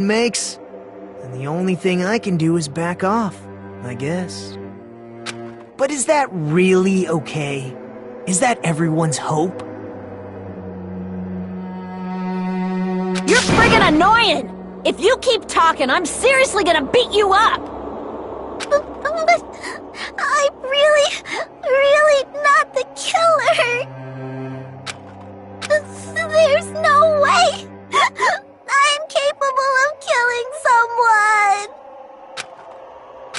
makes, and the only thing I can do is back off, I guess. But is that really okay? Is that everyone's hope? You're friggin' annoying! If you keep talking, I'm seriously gonna beat you up! But I'm really not the killer! There's no way! I'm capable of killing someone!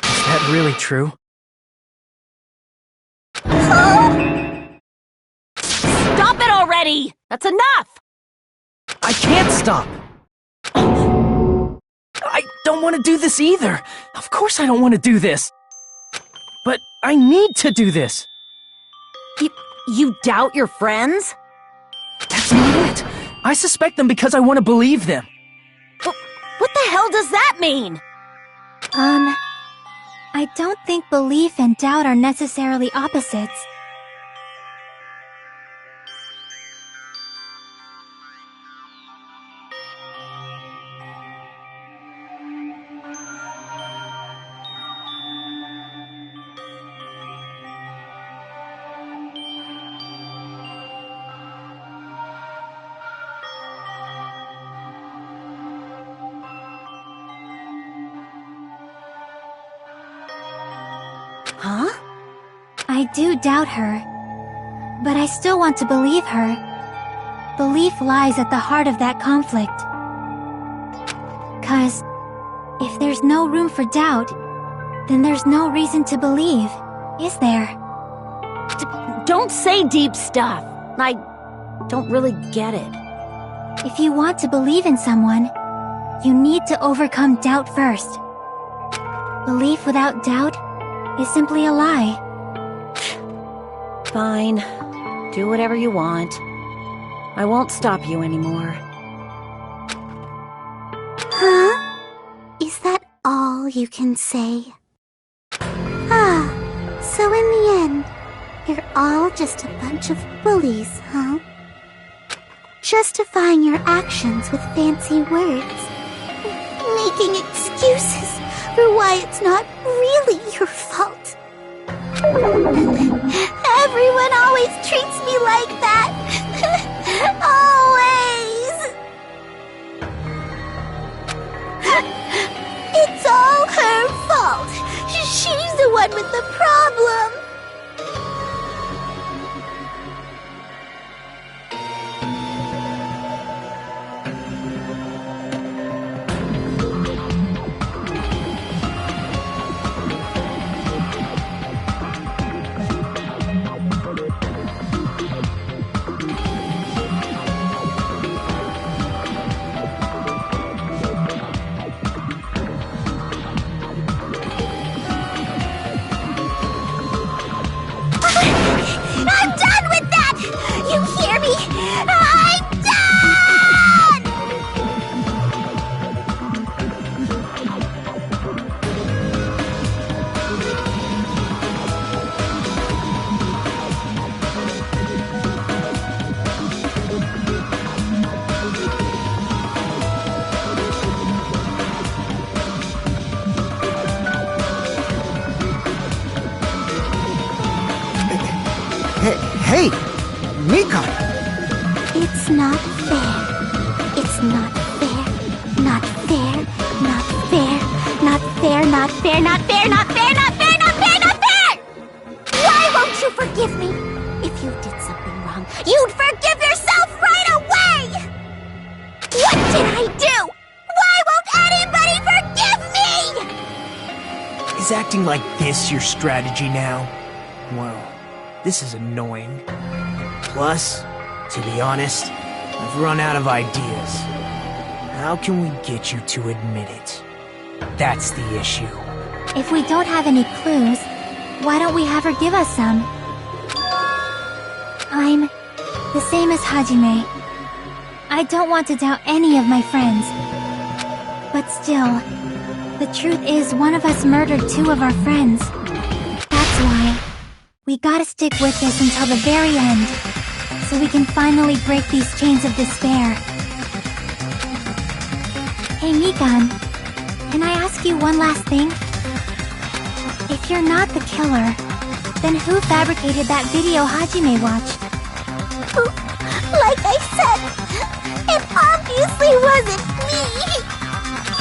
Is that really true? Stop it already! That's enough! I can't stop! I don't want to do this either! Of course I don't want to do this! But I need to do this! You doubt your friends? That's not it! I suspect them because I want to believe them! What the hell does that mean? I don't think belief and doubt are necessarily opposites. Huh? I do doubt her, but I still want to believe her. Belief lies at the heart of that conflict. 'Cause if there's no room for doubt, then there's no reason to believe, is there? Don't say deep stuff. I don't really get it. If you want to believe in someone, you need to overcome doubt first. Belief without doubt is simply a lie. Fine. Do whatever you want. I won't stop you anymore. Huh? Is that all you can say? So in the end, you're all just a bunch of bullies, huh? Justifying your actions with fancy words. Making excuses for why it's not really your fault. Everyone always treats me like that. Always. It's all her fault. She's the one with the problem. I'm done with that! You hear me? I'm done! Hey! Mika! It's not fair. It's not fair. Not fair. Not fair. Not fair. Not fair. Not fair. Not fair. Not fair. Not fair. Not fair! Why won't you forgive me? If you did something wrong, you'd forgive yourself right away! What did I do? Why won't anybody forgive me? Is acting like this your strategy now? Well, this is annoying. Plus, to be honest, I've run out of ideas. How can we get you to admit it? That's the issue. If we don't have any clues, why don't we have her give us some? I'm the same as Hajime. I don't want to doubt any of my friends. But still, the truth is one of us murdered two of our friends. That's why we gotta stick with this until the very end, so we can finally break these chains of despair. Hey, Mikan, can I ask you one last thing? If you're not the killer, then who fabricated that video Hajime watched? Like I said, it obviously wasn't me!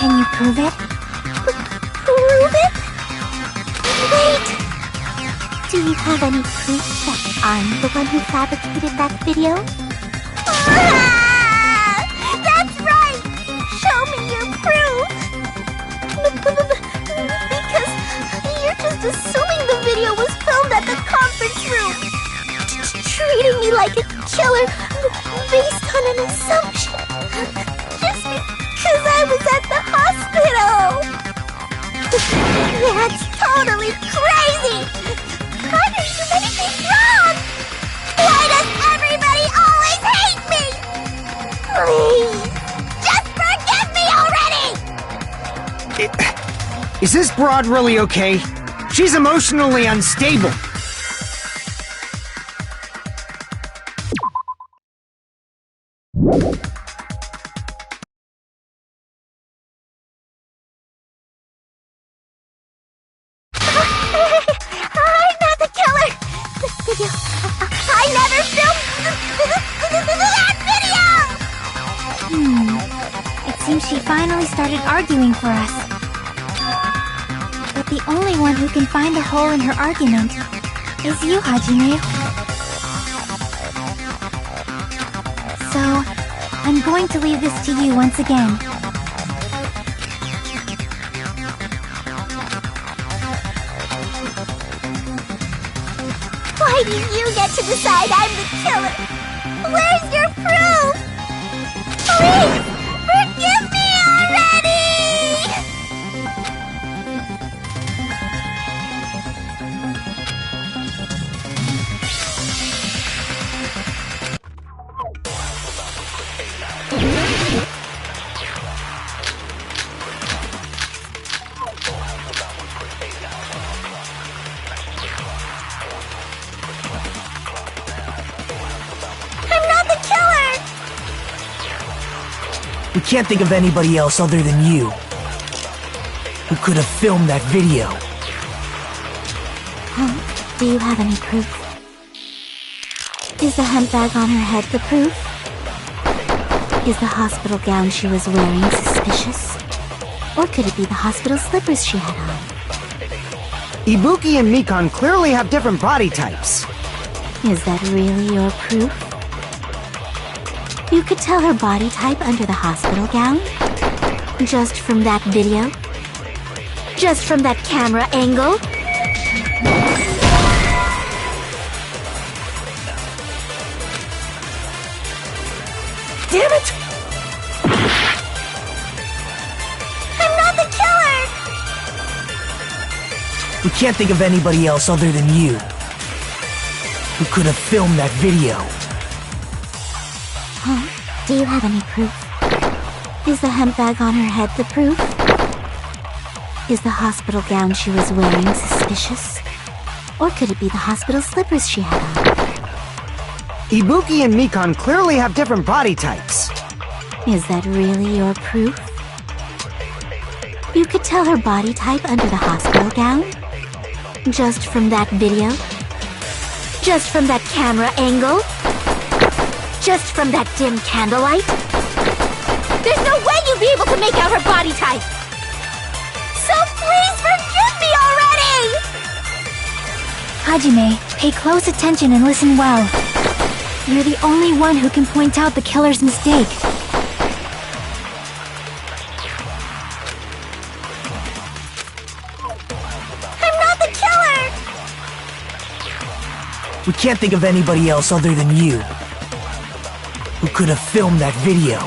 Can you prove it? Prove it? Wait! Do you have any proof that I'm the one who fabricated that video? Ah! That's right! Show me your proof! Because you're just assuming the video was filmed at the conference room! Treating me like a killer based on an assumption! Just because I was at the hospital! That's totally crazy! I didn't do anything wrong! Why does everybody always hate me? Please, just forgive me already! Is this broad really okay? She's emotionally unstable. I'm not the killer! This video... I never filmed that video! It seems she finally started arguing for us. But the only one who can find a hole in her argument is you, Hajime. So, I'm going to leave this to you once again. Why do you get to decide I'm the killer? Where's your proof? Please, forgive me already! I'm not the killer! We can't think of anybody else other than you who could have filmed that video. Do you have any proof? Is the hemp bag on her head the proof? Is the hospital gown she was wearing suspicious? Or could it be the hospital slippers she had on? Ibuki and Mikan clearly have different body types. Is that really your proof? You could tell her body type under the hospital gown? Just from that video? Just from that camera angle? Damn it! I'm not the killer! We can't think of anybody else other than you who could have filmed that video. Do you have any proof? Is the hemp bag on her head the proof? Is the hospital gown she was wearing suspicious? Or could it be the hospital slippers she had on? Ibuki and Mikan clearly have different body types. Is that really your proof? You could tell her body type under the hospital gown? Just from that video? Just from that camera angle? Just from that dim candlelight? There's no way you'd be able to make out her body type! So please forgive me already! Hajime, pay close attention and listen well. You're the only one who can point out the killer's mistake. I'm not the killer! We can't think of anybody else other than you who could have filmed that video.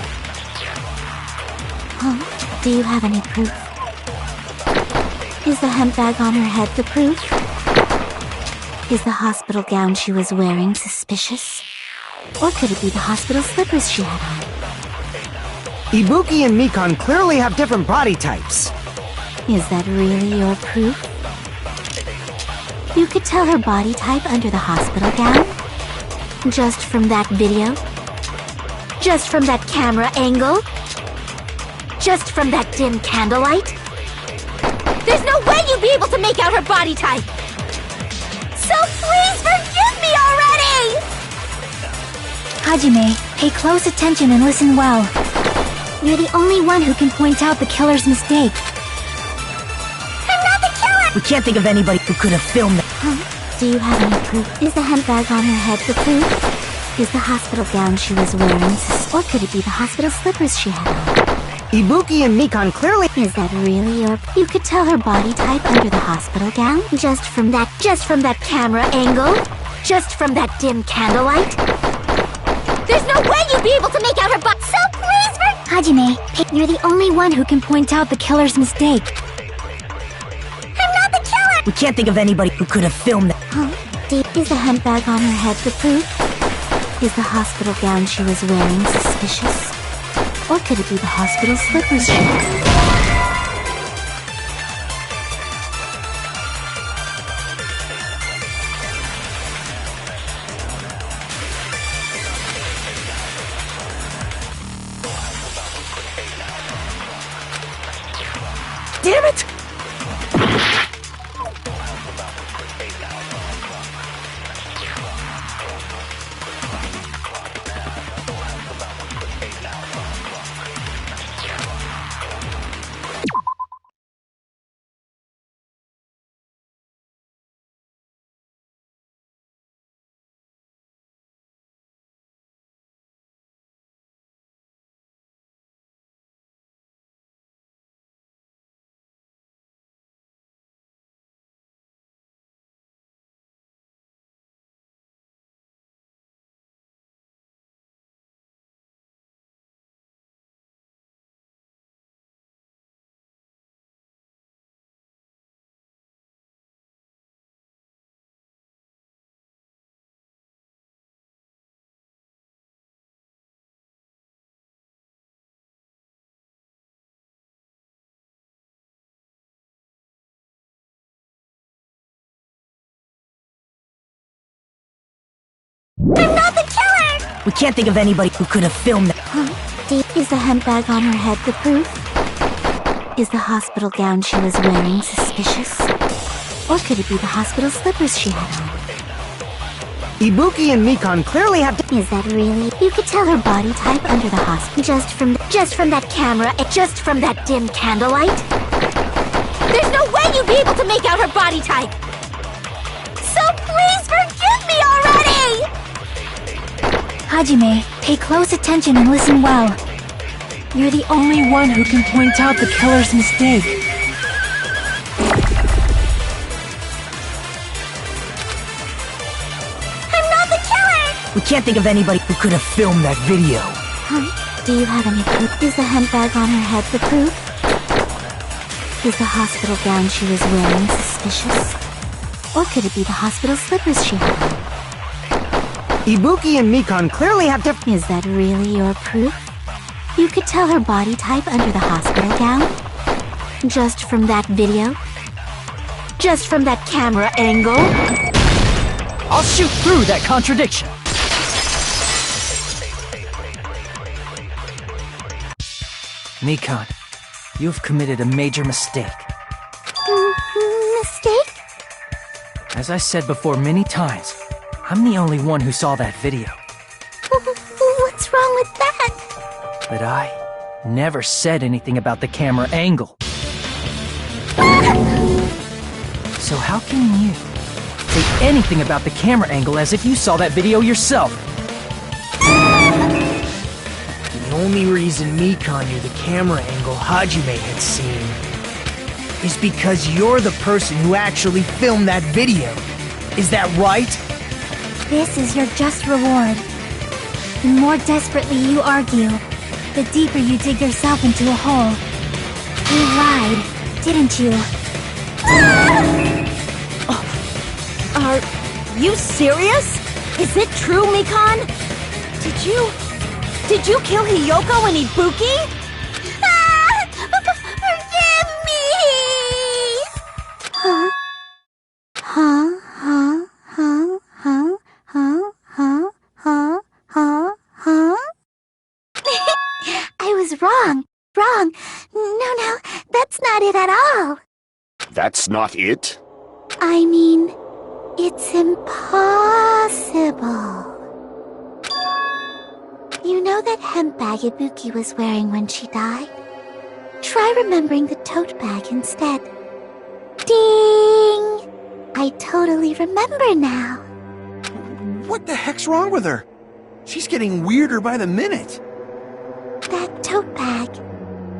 Do you have any proof? Is the hemp bag on her head the proof? Is the hospital gown she was wearing suspicious? Or could it be the hospital slippers she had on? Ibuki and Mikan clearly have different body types. Is that really your proof? You could tell her body type under the hospital gown? Just from that video? Just from that camera angle? Just from that dim candlelight? There's no way you'd be able to make out her body type! So please forgive me already! Hajime, pay close attention and listen well. You're the only one who can point out the killer's mistake. I'm not the killer! We can't think of anybody who could have filmed that. Huh? Do you have any proof? Is the handbag on her head the proof? Is the hospital gown she was wearing? Or could it be the hospital slippers she had on? Ibuki and Mikan clearly— Is that really your— You could tell her body type under the hospital gown? Just from that camera angle? Just from that dim candlelight? There's no way you'd be able to make out her body— So please Hajime, you're the only one who can point out the killer's mistake. I'm not the killer! We can't think of anybody who could have filmed that. Huh? Is the handbag on her head the proof? Is the hospital gown she was wearing suspicious? Or could it be the hospital slippers she had? Damn it! I'm not the killer! We can't think of anybody who could have filmed that. Huh? Is the handbag on her head the proof? Is the hospital gown she was wearing suspicious? Or could it be the hospital slippers she had on? Ibuki and Mikan clearly have— Is that really— You could tell her body type under the hospital just from that camera, just from that dim candlelight? There's no way you'd be able to make out her body type! So please forgive me already! Hajime, pay close attention and listen well. You're the only one who can point out the killer's mistake. I'm not the killer! We can't think of anybody who could have filmed that video. Huh? Do you have any proof? Is the handbag on her head the proof? Is the hospital gown she was wearing suspicious? Or could it be the hospital slippers she had on? Ibuki and Mikan clearly have different— Is that really your proof? You could tell her body type under the hospital gown? Just from that video? Just from that camera angle? I'll shoot through that contradiction. Mikan, you've committed a major mistake. Mistake? As I said before many times, I'm the only one who saw that video. What's wrong with that? But I never said anything about the camera angle. So how can you say anything about the camera angle as if you saw that video yourself? The only reason Mikan knew the camera angle Hajime had seen is because you're the person who actually filmed that video. Is that right? This is your just reward. The more desperately you argue, the deeper you dig yourself into a hole. You lied, didn't you? Are you serious? Is it true, Mikan? Did you kill Hiyoko and Ibuki? Forgive me! Huh? Huh? Huh? Huh? Huh? Huh? Huh? Huh? Huh? Huh? I was wrong. not it at all. That's not it? I mean, it's impossible. You know that hemp bag Ibuki was wearing when she died? Try remembering the tote bag instead. Ding! I totally remember now. What the heck's wrong with her? She's getting weirder by the minute. That tote bag,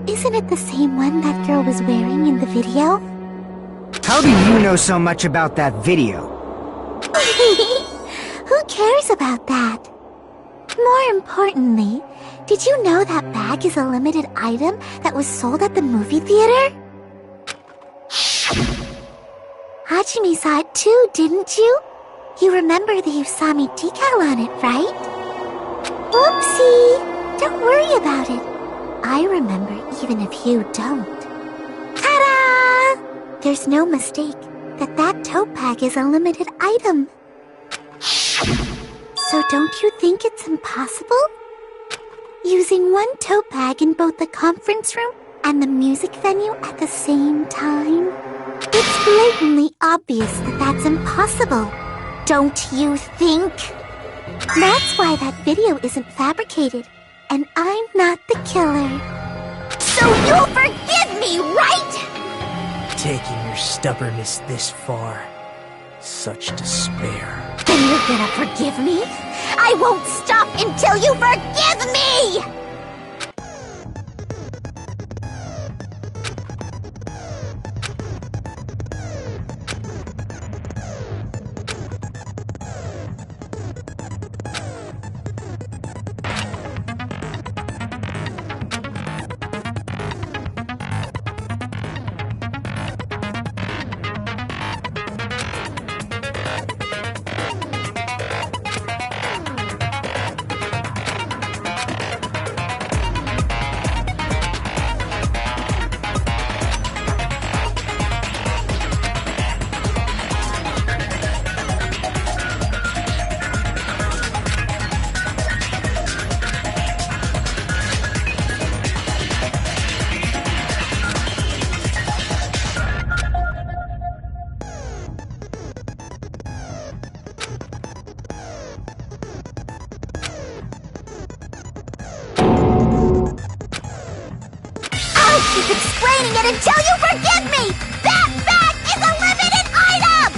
isn't it the same one that girl was wearing in the video? How do you know so much about that video? Who cares about that? More importantly, did you know that bag is a limited item that was sold at the movie theater? Hajime saw it too, didn't you? You remember the Usami decal on it, right? Whoopsie! Don't worry about it. I remember even if you don't. Ta-da! There's no mistake that that tote bag is a limited item. So don't you think it's impossible? Using one tote bag in both the conference room and the music venue at the same time? It's blatantly obvious that that's impossible. Don't you think? That's why that video isn't fabricated, and I'm not the killer. So you'll forgive me, right? Taking your stubbornness this far. Such despair. Then you're gonna forgive me? I won't stop until you forgive me! Keep explaining it until you forgive me! That bag is a limited item!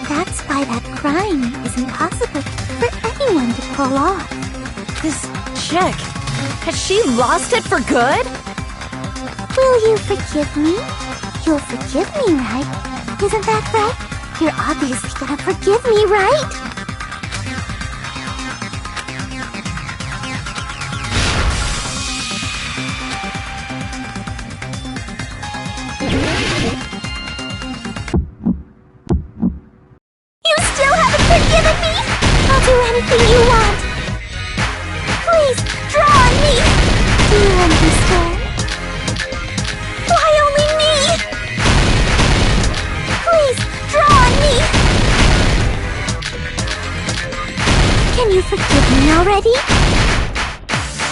That's why that crime is impossible for anyone to pull off. This chick, has she lost it for good? Will you forgive me? You'll forgive me, right? Isn't that right? You're obviously gonna forgive me, right? Anything you want. Please, draw on me. Do you understand? Why only me? Please, draw on me. Can you forgive me already?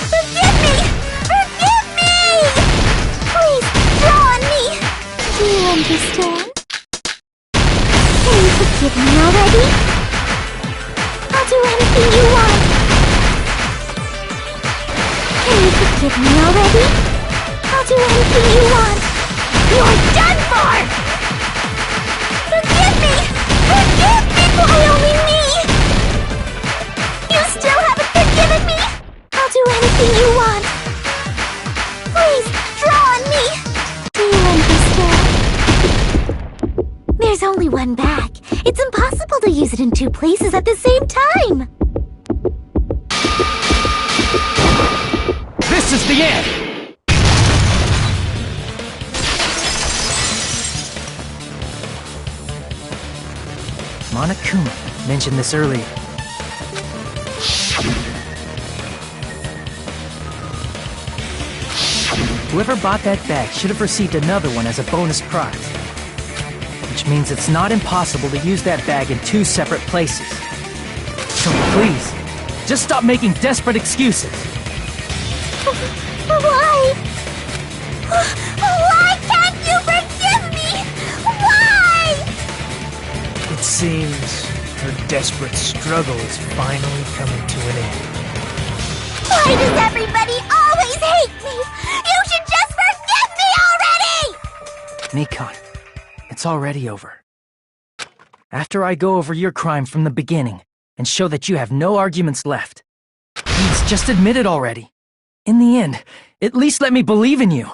Forgive me! Forgive me! Please, draw on me. Do you understand? Can you forgive me already? I'll do anything you want. Can you forgive me already? I'll do anything you want. You're done for! Forgive me! Forgive me! Why only me? You still haven't forgiven me? I'll do anything you want. Please, draw on me. Do you understand? There's only one bag. It's impossible to use it in two places at the same time! This is the end! Monokuma mentioned this earlier. Whoever bought that bag should have received another one as a bonus prize. Which means it's not impossible to use that bag in two separate places. So please, just stop making desperate excuses. Why? desperate struggle is finally coming to an end. Why does everybody always hate me? You should just forgive me already! Nikon, it's already over. After I go over your crime from the beginning and show that you have no arguments left, please just admit it already. In the end, at least let me believe in you.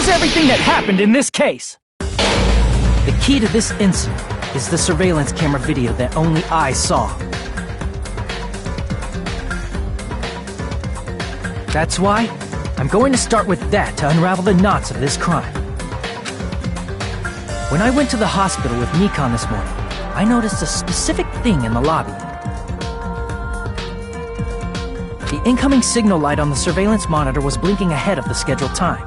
Everything that happened in this case. The key to this incident is the surveillance camera video that only I saw. That's why I'm going to start with that to unravel the knots of this crime. When I went to the hospital with Nikon this morning, I noticed a specific thing in the lobby. The incoming signal light on the surveillance monitor was blinking ahead of the scheduled time.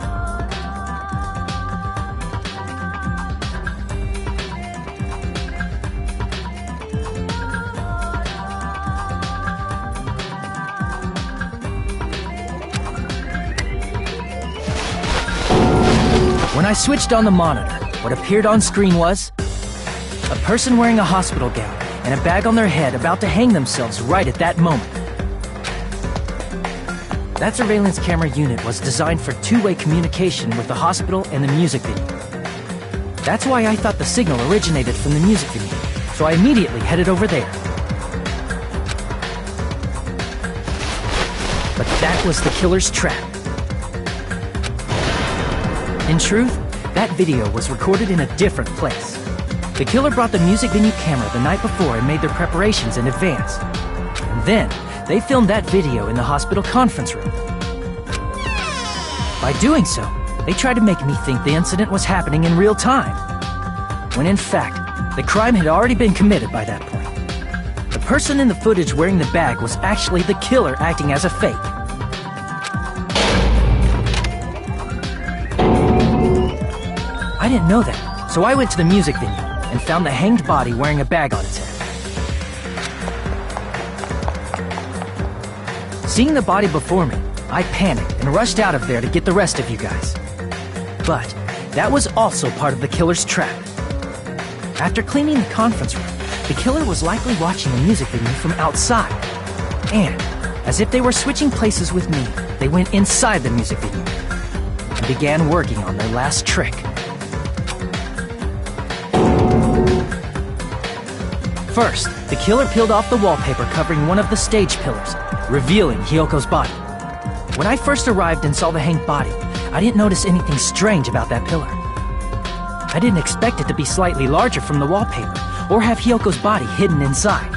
When I switched on the monitor, what appeared on screen was a person wearing a hospital gown and a bag on their head about to hang themselves right at that moment. That surveillance camera unit was designed for two-way communication with the hospital and the music venue. That's why I thought the signal originated from the music venue, so I immediately headed over there. But that was the killer's trap. In truth, that video was recorded in a different place. The killer brought the music venue camera the night before and made their preparations in advance. And then, they filmed that video in the hospital conference room. By doing so, they tried to make me think the incident was happening in real time, when in fact, the crime had already been committed by that point. The person in the footage wearing the bag was actually the killer acting as a fake. I didn't know that, so I went to the music venue and found the hanged body wearing a bag on its head. Seeing the body before me, I panicked and rushed out of there to get the rest of you guys. But that was also part of the killer's trap. After cleaning the conference room, the killer was likely watching the music venue from outside. And, as if they were switching places with me, they went inside the music venue and began working on their last trick. First, the killer peeled off the wallpaper covering one of the stage pillars, revealing Hyoko's body. When I first arrived and saw the hanged body, I didn't notice anything strange about that pillar. I didn't expect it to be slightly larger from the wallpaper, or have Hyoko's body hidden inside.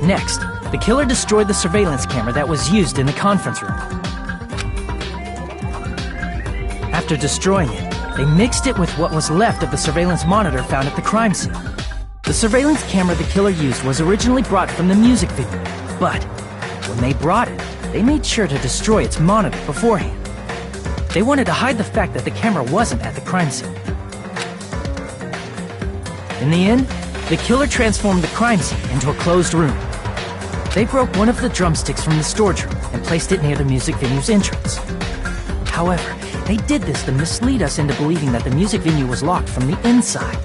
Next, the killer destroyed the surveillance camera that was used in the conference room. After destroying it, They mixed it with what was left of the surveillance monitor found at the crime scene. The surveillance camera the killer used was originally brought from the music video, but when they brought it, they made sure to destroy its monitor beforehand. They wanted to hide the fact that the camera wasn't at the crime scene. In the end, the killer transformed the crime scene into a closed room. They broke one of the drumsticks from the storage room and placed it near the music venue's entrance. However, they did this to mislead us into believing that the music venue was locked from the inside.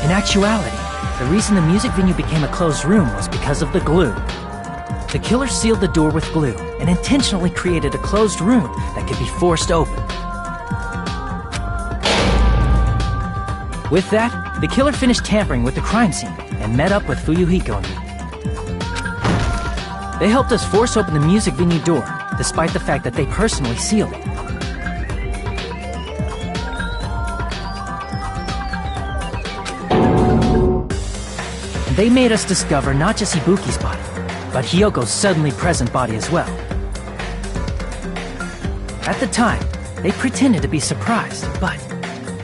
In actuality, the reason the music venue became a closed room was because of the glue. The killer sealed the door with glue and intentionally created a closed room that could be forced open. With that, the killer finished tampering with the crime scene and met up with Fuyuhiko and me. They helped us force open the music venue door, despite the fact that they personally sealed it. And they made us discover not just Ibuki's body, but Hyoko's suddenly present body as well. At the time, they pretended to be surprised, but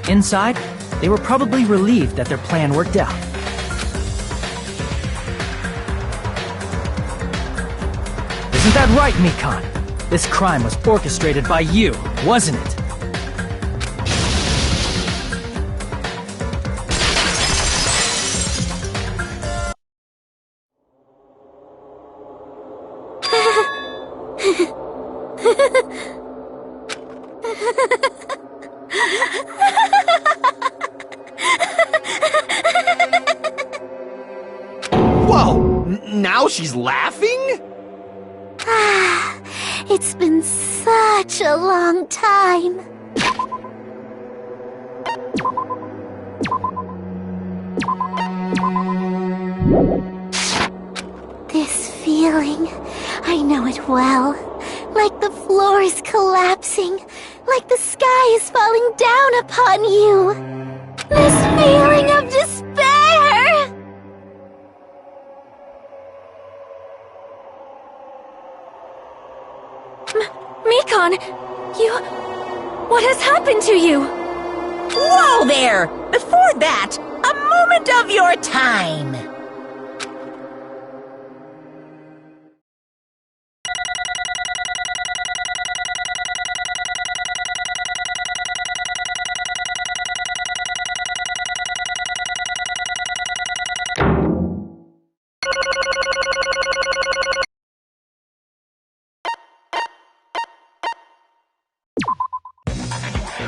inside, they were probably relieved that their plan worked out. Isn't that right, Mikan? This crime was orchestrated by you, wasn't it? Whoa! Now she's laughing? It's been such a long time. This feeling, I know it well. Like the floor is collapsing, like the sky is falling down upon you. This feeling of despair! Mikan, what has happened to you? Whoa there! Before that, a moment of your time!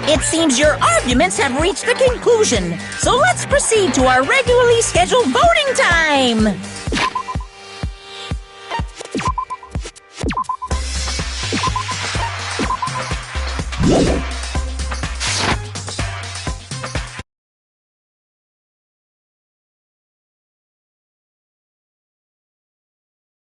It seems your arguments have reached a conclusion, so let's proceed to our regularly scheduled voting time!